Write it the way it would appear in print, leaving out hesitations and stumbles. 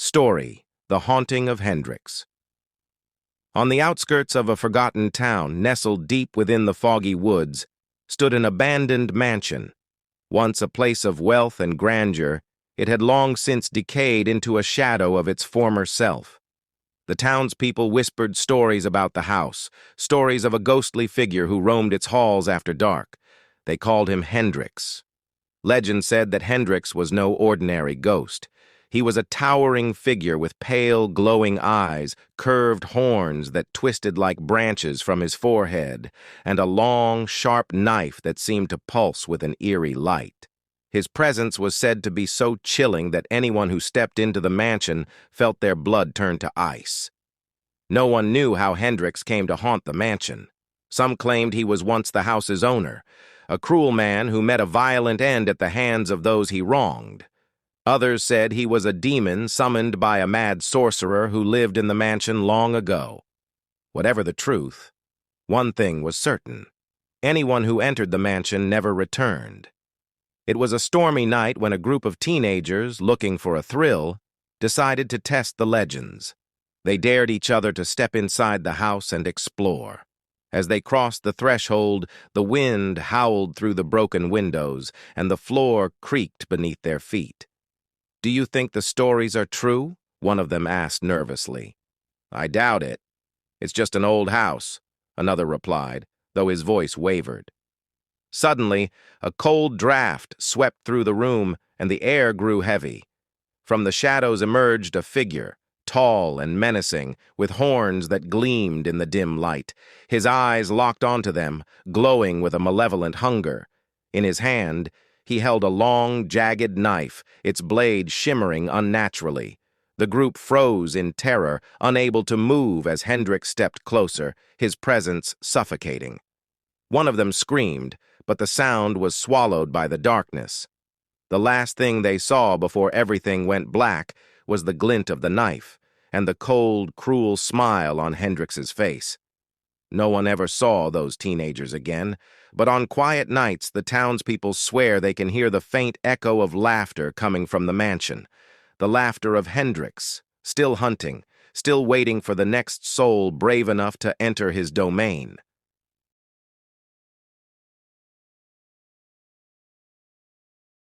Story: The Haunting of Hendrix. On the outskirts of a forgotten town, nestled deep within the foggy woods, stood an abandoned mansion. Once a place of wealth and grandeur, it had long since decayed into a shadow of its former self. The townspeople whispered stories about the house, stories of a ghostly figure who roamed its halls after dark. They called him Hendrix. Legend said that Hendrix was no ordinary ghost. He was a towering figure with pale, glowing eyes, curved horns that twisted like branches from his forehead, and a long, sharp knife that seemed to pulse with an eerie light. His presence was said to be so chilling that anyone who stepped into the mansion felt their blood turn to ice. No one knew how Hendrix came to haunt the mansion. Some claimed he was once the house's owner, a cruel man who met a violent end at the hands of those he wronged. Others said he was a demon summoned by a mad sorcerer who lived in the mansion long ago. Whatever the truth, one thing was certain: anyone who entered the mansion never returned. It was a stormy night when a group of teenagers, looking for a thrill, decided to test the legends. They dared each other to step inside the house and explore. As they crossed the threshold, the wind howled through the broken windows, and the floor creaked beneath their feet. "Do you think the stories are true?" one of them asked nervously. "I doubt it. It's just an old house," another replied, though his voice wavered. Suddenly, a cold draft swept through the room, and the air grew heavy. From the shadows emerged a figure, tall and menacing, with horns that gleamed in the dim light. His eyes locked onto them, glowing with a malevolent hunger. In his hand, he held a long, jagged knife, its blade shimmering unnaturally. The group froze in terror, unable to move as Hendrix stepped closer, his presence suffocating. One of them screamed, but the sound was swallowed by the darkness. The last thing they saw before everything went black was the glint of the knife and the cold, cruel smile on Hendrix's face. No one ever saw those teenagers again, but on quiet nights the townspeople swear they can hear the faint echo of laughter coming from the mansion. The laughter of Hendrix, still hunting, still waiting for the next soul brave enough to enter his domain.